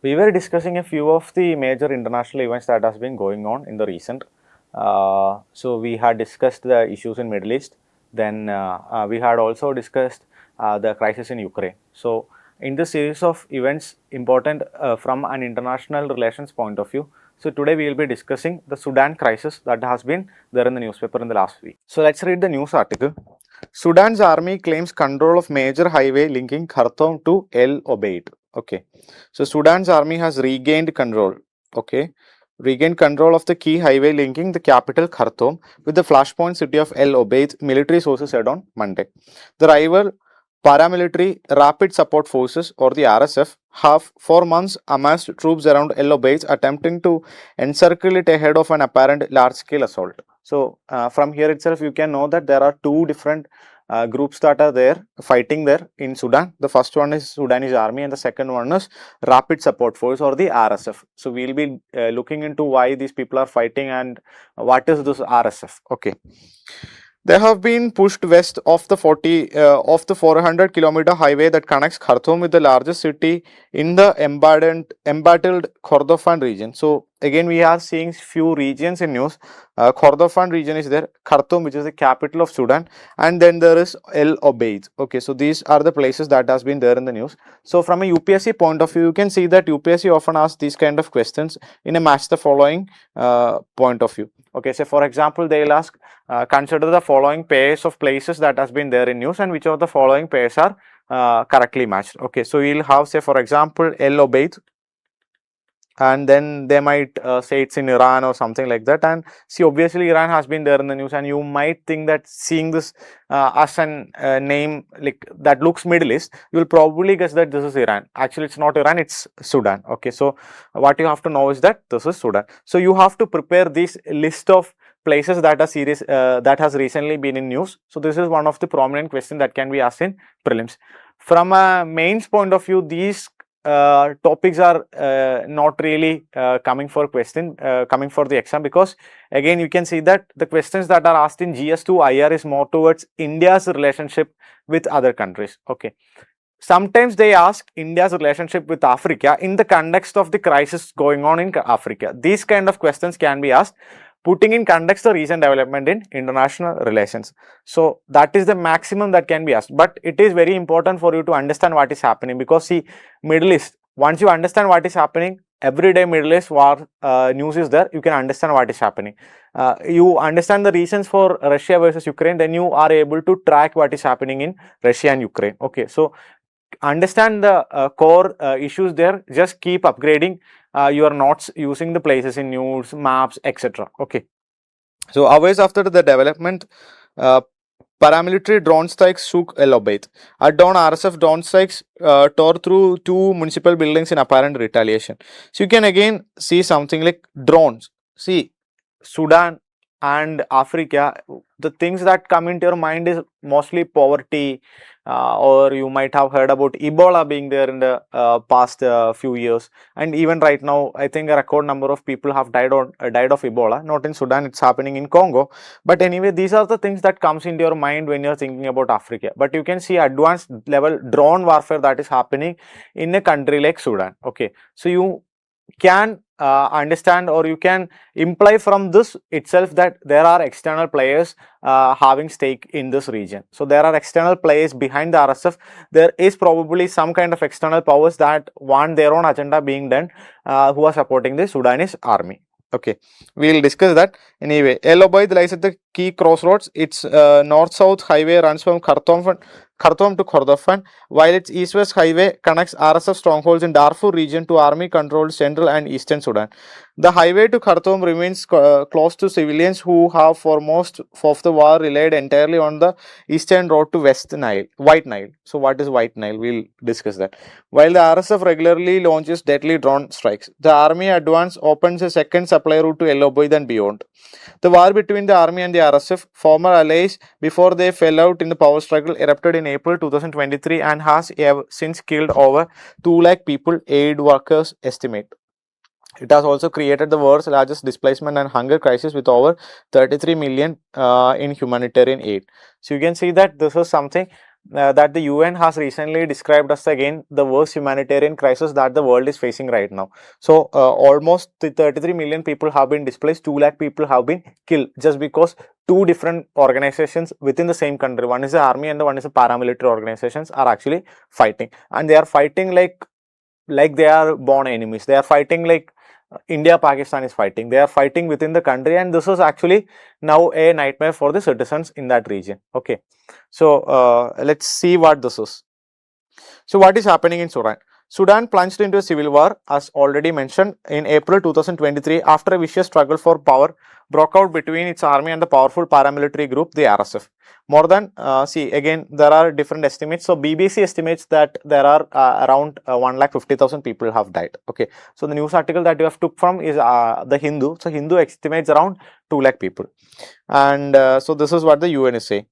we were discussing a few of the major international events that has been going on in the recent. So we had discussed the issues in Middle East. Then we had also discussed the crisis in Ukraine. So in this series of events important from an international relations point of view. So today we will be discussing the Sudan crisis that has been there in the newspaper in the last week. So let's read the news article. Sudan's army claims control of major highway linking Khartoum to El Obeid. Okay, so Sudan's army has regained control. Okay, regained control of the key highway linking the capital Khartoum with the flashpoint city of El Obeid, military sources said on Monday. The rival paramilitary Rapid Support Forces or the RSF have for months amassed troops around El Obeid, attempting to encircle it ahead of an apparent large-scale assault. So from here itself you can know that there are two different groups that are there fighting there in Sudan. The first one is Sudanese army and the second one is Rapid Support Force or the RSF. So we will be looking into why these people are fighting and what is this RSF. Okay. They have been pushed west of the 400-kilometer highway that connects Khartoum with the largest city in the embattled Kordofan region. So again we are seeing few regions in news. Kordofan region is there, Khartoum, which is the capital of Sudan, and then there is El Obeid. Okay, so these are the places that has been there in the news. So from a UPSC point of view, you can see that UPSC often asks these kind of questions in a match the following point of view. Okay, so for example, they will ask consider the following pairs of places that has been there in news and which of the following pairs are correctly matched. Okay, so we will have, say for example, El Obeid, and then they might say it's in Iran or something like that. And see, obviously Iran has been there in the news, and you might think that seeing this as an name like that looks Middle East, you will probably guess that this is Iran. Actually it's not Iran, it's Sudan. Okay, so what you have to know is that this is Sudan. So you have to prepare this list of places that are serious that has recently been in news. So this is one of the prominent questions that can be asked in prelims. From a mains point of view, these topics are not really coming for the exam, because again you can see that the questions that are asked in GS2 IR is more towards India's relationship with other countries. Okay, sometimes they ask India's relationship with Africa in the context of the crisis going on in Africa. These kind of questions can be asked, putting in context the recent development in international relations. So that is the maximum that can be asked, but it is very important for you to understand what is happening, because see, Middle East, once you understand what is happening, everyday Middle East war news is there, you can understand what is happening. You understand the reasons for Russia versus Ukraine, then you are able to track what is happening in Russia and Ukraine. Okay, so understand the core issues there, just keep upgrading your notes using the places in news, maps, etc. Okay, so hours after the development, paramilitary drone strikes shook El Obeid. At dawn, RSF drone strikes tore through two municipal buildings in apparent retaliation. So you can again see something like drones. See, Sudan and Africa, the things that come into your mind is mostly poverty, or you might have heard about Ebola being there in the past few years, and even right now I think a record number of people have died of Ebola. Not in Sudan, it's happening in Congo, but anyway these are the things that comes into your mind when you're thinking about Africa. But you can see advanced level drone warfare that is happening in a country like Sudan. Okay, so you can understand, or you can imply from this itself that there are external players having stake in this region. So there are external players behind the RSF. There is probably some kind of external powers that want their own agenda being done, who are supporting the Sudanese army. Okay, we will discuss that. Anyway, El Obeid lies at the key crossroads. Its north-south highway runs from Khartoum to Kordofan, while its east-west highway connects RSF strongholds in Darfur region to army-controlled central and eastern Sudan. The highway to Khartoum remains close to civilians who have for most of the war relied entirely on the eastern road to White Nile. So what is White Nile? We'll discuss that. While the RSF regularly launches deadly drone strikes, the army advance opens a second supply route to El Obeid and beyond. The war between the army and the RSF, former allies before they fell out in the power struggle, erupted in April 2023 and has since killed over 2 lakh people, aid workers estimate. It has also created the world's largest displacement and hunger crisis with over 33 million in humanitarian aid. So you can see that this is something that the UN has recently described as again the worst humanitarian crisis that the world is facing right now. So almost 33 million people have been displaced, 2 lakh people have been killed just because two different organizations within the same country, one is the army and the one is the paramilitary organizations, are actually fighting, and they are fighting like they are born enemies. They are fighting like India, Pakistan is fighting. They are fighting within the country, and this is actually now a nightmare for the citizens in that region. Okay, so let's see what this is. So what is happening in Sudan? Sudan plunged into a civil war, as already mentioned, in April 2023 after a vicious struggle for power broke out between its army and the powerful paramilitary group, the RSF. More than, see again, there are different estimates. So BBC estimates that there are around 1,50,000 people have died. Okay, so the news article that you have took from is the Hindu. So Hindu estimates around 2 lakh people, and so this is what the UN is saying.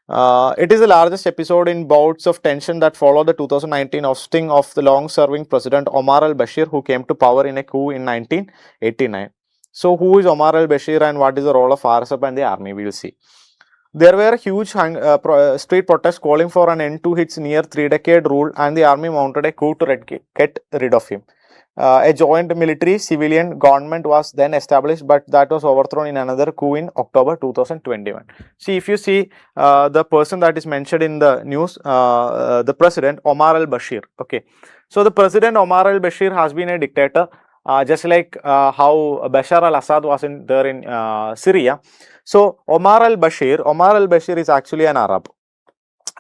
It is the largest episode in bouts of tension that followed the 2019 ousting of the long-serving President Omar al-Bashir, who came to power in a coup in 1989. So, who is Omar al-Bashir and what is the role of RSF and the army? We will see. There were huge street protests calling for an end to its near 3-decade rule, and the army mounted a coup to get rid of him. A joint military civilian government was then established, but that was overthrown in another coup in October 2021. See, if you see the person that is mentioned in the news, the president Omar al-Bashir. Okay, so the president Omar al-Bashir has been a dictator, just like how Bashar al-Assad was there in Syria. So Omar al-Bashir is actually an Arab,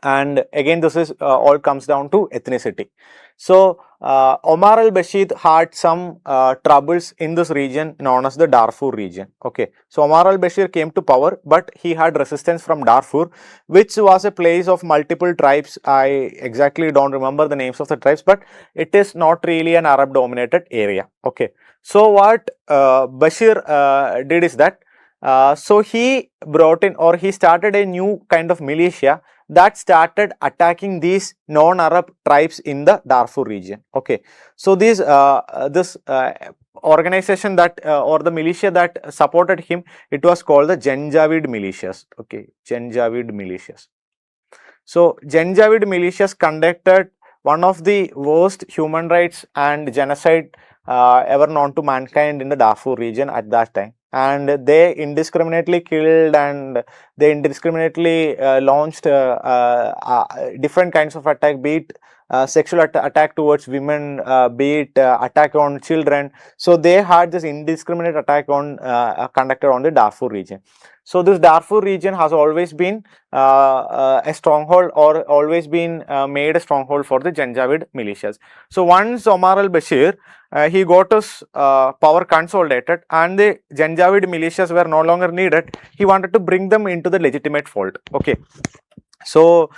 and again this is all comes down to ethnicity. So Omar al-Bashir had some troubles in this region known as the Darfur region. Okay, so Omar al-Bashir came to power, but he had resistance from Darfur, which was a place of multiple tribes. I exactly don't remember the names of the tribes, but it is not really an Arab dominated area. Okay, so what Bashir did is that so he brought in, or he started a new kind of militia that started attacking these non-Arab tribes in the Darfur region. Okay, so this organization that or the militia that supported him, it was called the 𝐮𝐻𝐻𝐸d militias. Okay, 𝐮𝐻𝐻𝐸d militias. So 𝐮𝐻𝐻𝐸d militias conducted one of the worst human rights and genocide ever known to mankind in the Darfur region at that time, and they indiscriminately killed and they indiscriminately launched different kinds of attack, be it sexual attack towards women, be it attack on children. So they had this indiscriminate attack on conducted on the Darfur region. So this Darfur region has always been a stronghold, or always been made a stronghold for the 𝐮𝐻𝐻𝐸d militias. So once Omar al-Bashir he got his power consolidated and the 𝐮𝐻𝐻𝐸d militias were no longer needed, he wanted to bring them into the legitimate fold. Okay, so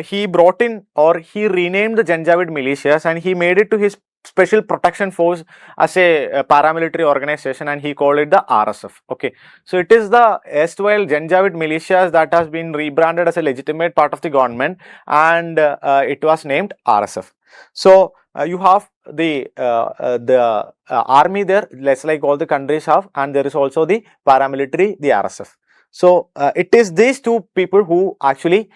he brought in, or he renamed the 𝐮𝐻𝐻𝐸d militias and he made it to his special protection force as a paramilitary organization, and he called it the RSF. Okay, so it is the erstwhile 𝐮𝐻𝐻𝐸d militias that has been rebranded as a legitimate part of the government, and it was named RSF. So you have the army there, less like all the countries have, and there is also the paramilitary, the RSF. So it is these two people who actually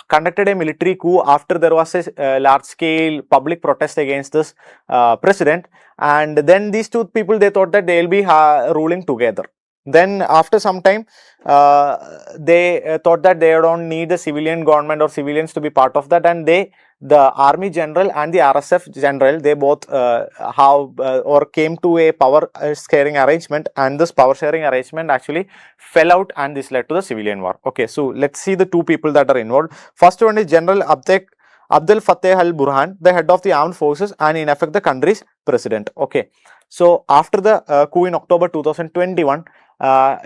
conducted a military coup after there was a large scale public protest against this president, and then these two people, they thought that they will be ruling together. Then after some time they thought that they don't need the civilian government or civilians to be part of that, and the army general and the RSF general, they both have or came to a power sharing arrangement, and this power sharing arrangement actually fell out, and this led to the civilian war. Okay, so let's see the two people that are involved. First one is General Abdel Fattah al-Burhan, the head of the armed forces and in effect the country's president. Okay, so after the coup in October 2021,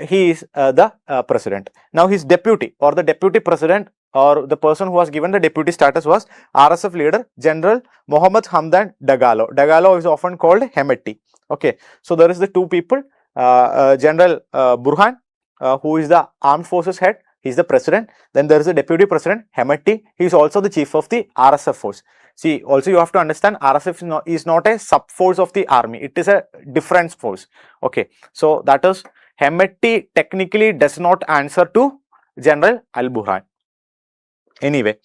he is the president. Now his deputy, or the deputy president, or the person who was given the deputy status, was RSF leader General Mohammed Hamdan Dagalo. Dagalo is often called Hemeti. Okay, so there is the two people, General Burhan, who is the armed forces head. He is the president. Then there is the deputy president Hemeti. He is also the chief of the RSF force. See, also you have to understand, RSF is not a sub force of the army. It is a different force. Okay, so that is, Hemeti technically does not answer to General al-Burhan. Anyway,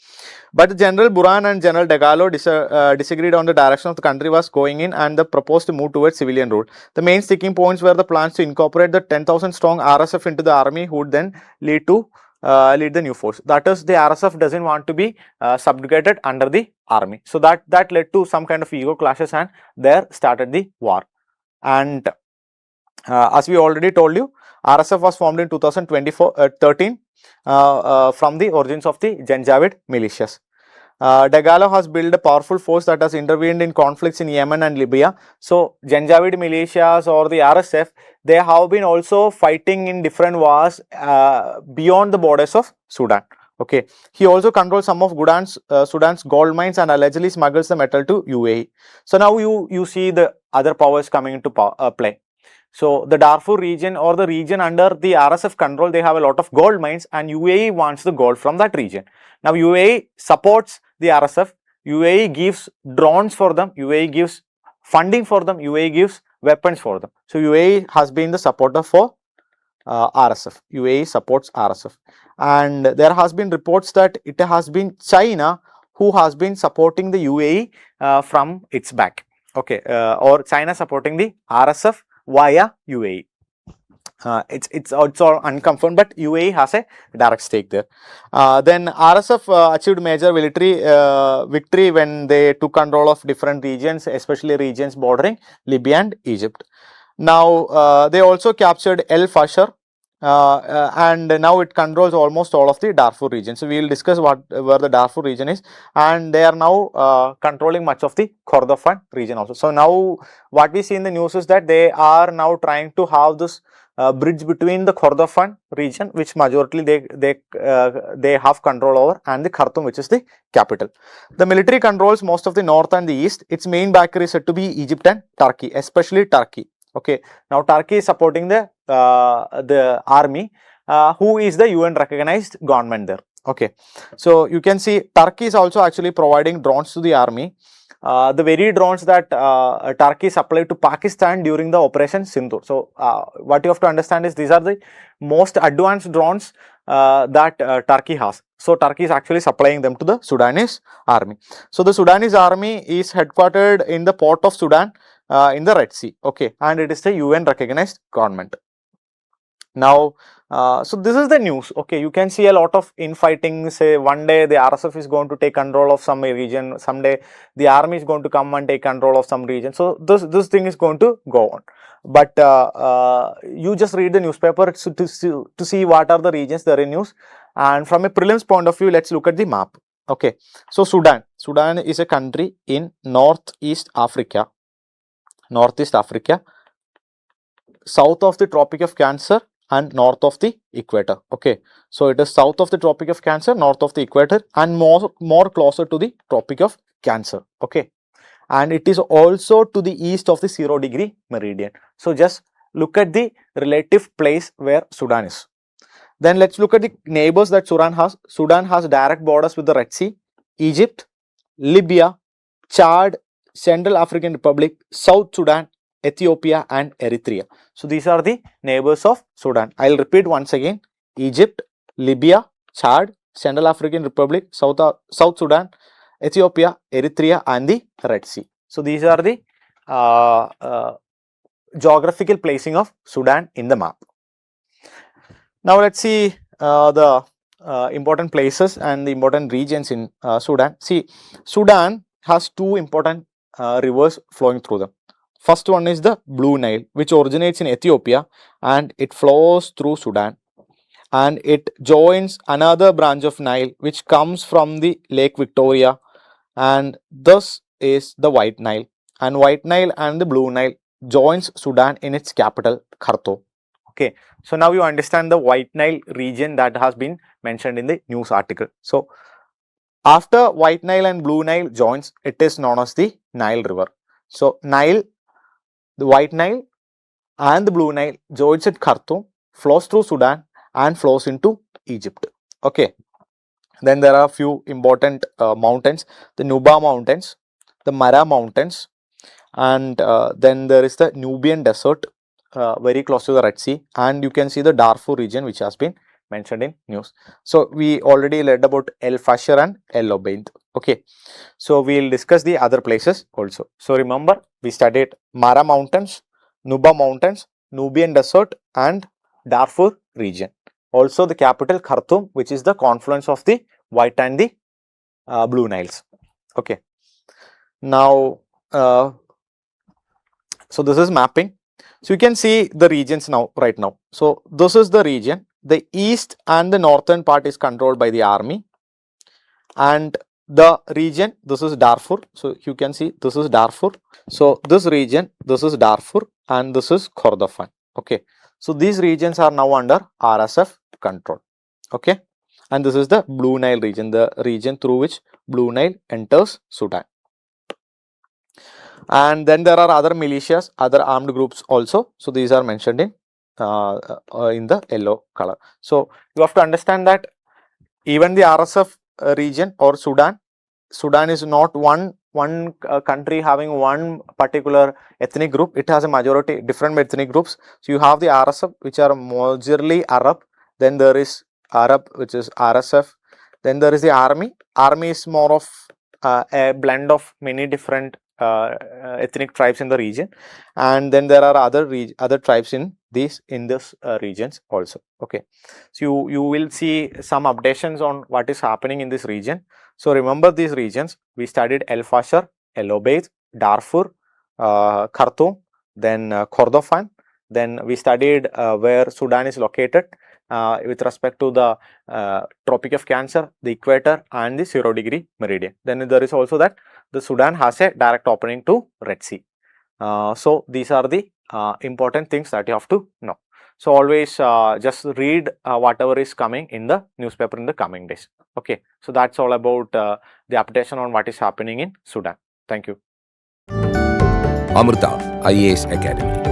but General Burhan and General 𝐸𝐸 disagreed on the direction of the country was going in and the proposed to move towards civilian rule. The main sticking points were the plans to incorporate the 10,000 strong RSF into the army, who would then lead the new force. That is, the RSF doesn't want to be subjugated under the army. So that led to some kind of ego clashes, and there started the war. And as we already told you, RSF was formed in 2013 from the origins of the Janjaweed militias. 𝐸𝐸 has built a powerful force that has intervened in conflicts in Yemen and Libya. So, Janjaweed militias or the RSF, they have been also fighting in different wars beyond the borders of Sudan. Okay, he also controls some of Sudan's gold mines and allegedly smuggles the metal to UAE. So now you see the other powers coming into play. So the Darfur region or the region under the RSF control, they have a lot of gold mines, and UAE wants the gold from that region. Now UAE supports the RSF, UAE gives drones for them, UAE gives funding for them, UAE gives weapons for them. So UAE has been the supporter for RSF. UAE supports RSF, and there has been reports that it has been China who has been supporting the UAE from its back. Okay, or China supporting the RSF via UAE. It's all unconfirmed, but UAE has a direct stake there. Then RSF achieved major military victory when they took control of different regions, especially regions bordering Libya and Egypt. Now they also captured 𝐓𝐴𝐻, and now it controls almost all of the Darfur region. So we will discuss where the Darfur region is, and they are now controlling much of the Kordofan region also. So now what we see in the news is that they are now trying to have this bridge between the Kordofan region, which majority they have control over, and the Khartoum, which is the capital. The military controls most of the north and the east. Its main backer is said to be Egypt and Turkey, especially Turkey. Okay, now Turkey is supporting the army, who is the UN recognized government there. Okay, so you can see Turkey is also actually providing drones to the army. The very drones that Turkey supplied to Pakistan during the Operation Sindhu. So what you have to understand is these are the most advanced drones that Turkey has. So Turkey is actually supplying them to the Sudanese army. So the Sudanese army is headquartered in the port of Sudan in the Red Sea. Okay, and it is the UN recognized government. Now, so this is the news. Okay, you can see a lot of infighting. Say one day the RSF is going to take control of some region, someday the army is going to come and take control of some region. So this thing is going to go on. But you just read the newspaper to see what are the regions there in news. And from a prelims point of view, let's look at the map. Okay, so Sudan is a country in Northeast Africa, south of the Tropic of Cancer and north of the equator. Okay, so it is south of the Tropic of Cancer, north of the equator, and more closer to the Tropic of Cancer. Okay, and it is also to the east of the 0° meridian. So just look at the relative place where Sudan is. Then let's look at the neighbors that Sudan has. Sudan has direct borders with the Red Sea, Egypt, Libya, Chad, Central African Republic, South Sudan, Ethiopia and Eritrea. So these are the neighbors of Sudan. I will repeat once again: Egypt, Libya, Chad, Central African Republic, South Sudan, Ethiopia, Eritrea and the Red Sea. So these are the geographical placing of Sudan in the map. Now let's see the important places and the important regions in Sudan. See, Sudan has two important rivers flowing through them. First one is the Blue Nile, which originates in Ethiopia and it flows through Sudan, and it joins another branch of Nile which comes from the Lake Victoria, and thus is the White Nile. And White Nile and the Blue Nile joins Sudan in its capital Khartoum. Okay, so now you understand the White Nile region that has been mentioned in the news article. So after White Nile and Blue Nile joins, it is known as the Nile River. So Nile, the White Nile and the Blue Nile joins at Khartoum, flows through Sudan and flows into Egypt. Okay, then there are a few important mountains: the Nuba Mountains, the Mara Mountains, and then there is the Nubian Desert very close to the Red Sea, and you can see the Darfur region which has been mentioned in news. So we already learned about 𝐓𝐴𝐻 and 𝐿𝐿. Okay, so we'll discuss the other places also. So remember, we studied Mara Mountains, Nuba Mountains, Nubian Desert and Darfur region. Also the capital Khartoum, which is the confluence of the White and the Blue Niles. Okay. Now, so this is mapping. So you can see the regions now, right now. So this is the region. The east and the northern part is controlled by the army, and the region, this is Darfur. So you can see this is Darfur. So this region, this is Darfur, and this is Kordofan. Okay. So these regions are now under RSF control. Okay. And this is the Blue Nile region, the region through which Blue Nile enters Sudan. And then there are other militias, other armed groups also. So these are mentioned in the yellow color. So you have to understand that even the RSF region or Sudan is not one country having one particular ethnic group. It has a majority different ethnic groups. So you have the RSF, which are majorly Arab. Then there is Arab, which is RSF. Then there is the army. Army is more of a blend of many different ethnic tribes in the region, and then there are other tribes in this regions also. Okay, so you will see some updations on what is happening in this region. So remember these regions. We studied 𝐓𝐴𝐻, 𝐿𝐿, Darfur, Khartoum, then Kordofan. Then we studied where Sudan is located with respect to the Tropic of Cancer, the equator and the 0° meridian. Then there is also that the Sudan has a direct opening to Red Sea. So these are the important things that you have to know. So always just read whatever is coming in the newspaper in the coming days. Okay, so that's all about the updation on what is happening in Sudan. Thank you. Amrita IAS Academy.